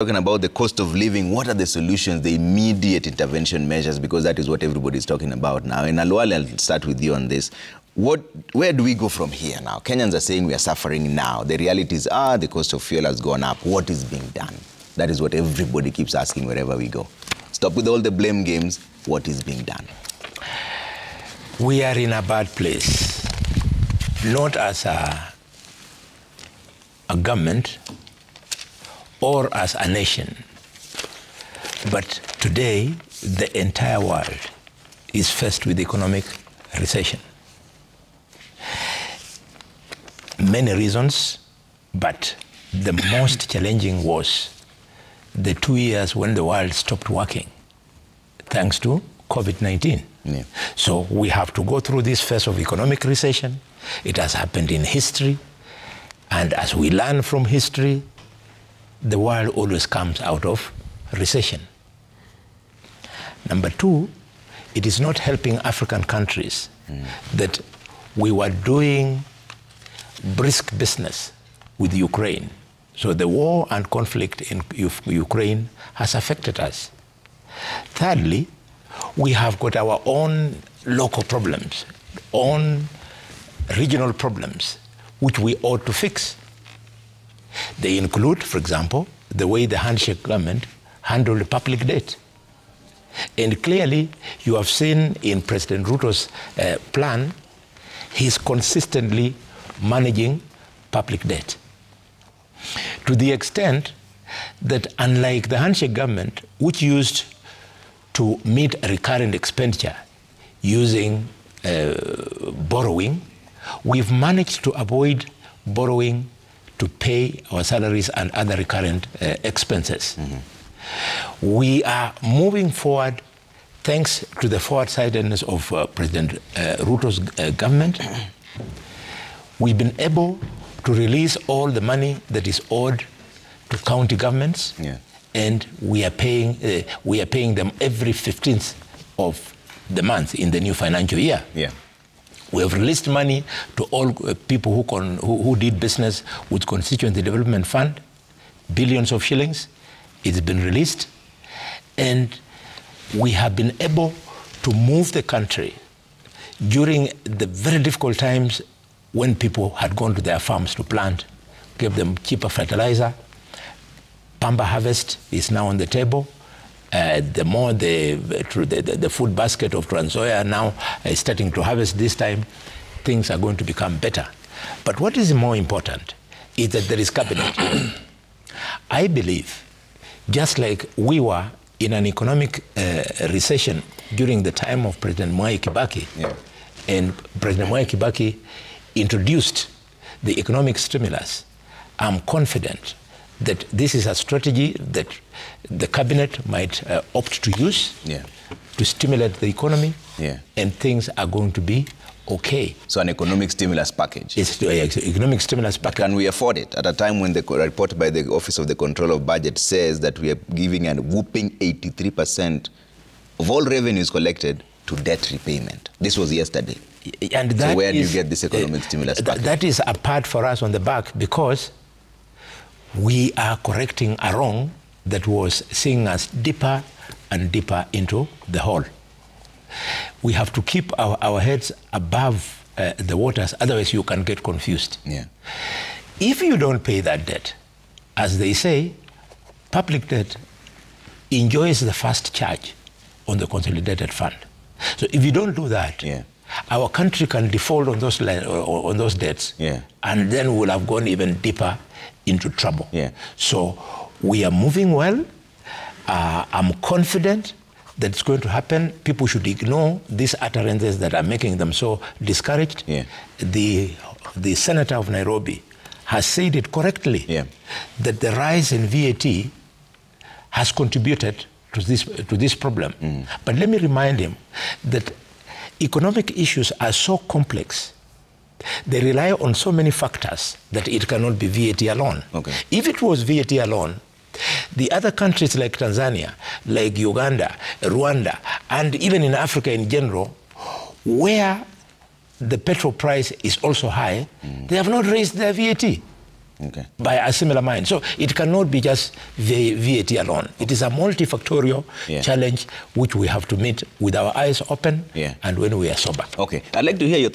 Talking about the cost of living, what are the solutions, the immediate intervention measures, because that is what everybody is talking about now. And Khalwale, I'll start with you on this. Where do we go from here now? Kenyans are saying we are suffering now. The realities are the cost of fuel has gone up. What is being done? That is what everybody keeps asking wherever we go. Stop with all the blame games. What is being done? We are in a bad place, not as a government or as a nation, but today the entire world is faced with economic recession. Many reasons, but the most challenging was the 2 years when the world stopped working, thanks to COVID-19. Yeah. So we have to go through this phase of economic recession. It has happened in history, and as we learn from history, the world always comes out of recession. Number two, it is not helping African countries that we were doing brisk business with Ukraine. So the war and conflict in Ukraine has affected us. Thirdly, we have got our own local problems, own regional problems, which we ought to fix. They include, for example, the way the handshake government handled public debt. And clearly, you have seen in President Ruto's plan, he's consistently managing public debt. To the extent that unlike the handshake government, which used to meet a recurrent expenditure using borrowing, we've managed to avoid borrowing to pay our salaries and other recurrent expenses. We are moving forward thanks to the forward-sightedness of President Ruto's government. We've been able to release all the money that is owed to county governments, and we are paying them every 15th of the month in the new financial year. We have released money to all people who did business with Constituency Development Fund, billions of shillings. It's been released. And we have been able to move the country during the very difficult times when people had gone to their farms to plant, gave them cheaper fertilizer. Pamba harvest is now on the table. The food basket of Transoya now is starting to harvest this time, things are going to become better. But what is more important is that there is cabinet. I believe, just like we were in an economic recession during the time of President Mwai Kibaki, and President Mwai Kibaki introduced the economic stimulus, I'm confident that this is a strategy that the cabinet might opt to use to stimulate the economy, and things are going to be okay. So an economic stimulus package. It's an economic stimulus package. Can we afford it at a time when the report by the Office of the Control of Budget says that we are giving a whooping 83% of all revenues collected to debt repayment? This was yesterday. And that so where do you get this economic stimulus package? That is a part for us on the back, because we are correcting a wrong that was seeing us deeper and deeper into the hole. We have to keep our heads above the waters, otherwise you can get confused. If you don't pay that debt, as they say, public debt enjoys the first charge on the consolidated fund. So if you don't do that, our country can default on those debts, and then we'll have gone even deeper into trouble. So we are moving well. I'm confident that it's going to happen. People should ignore these utterances that are making them so discouraged. The senator of Nairobi has said it correctly, that the rise in VAT has contributed to this problem. But let me remind him that economic issues are so complex. They rely on so many factors that it cannot be VAT alone. If it was VAT alone, the other countries like Tanzania, like Uganda, Rwanda, and even in Africa in general, where the petrol price is also high, they have not raised their VAT. by a similar mind. So it cannot be just the VAT alone. It is a multifactorial challenge which we have to meet with our eyes open and when we are sober. Okay, I'd like to hear your thoughts.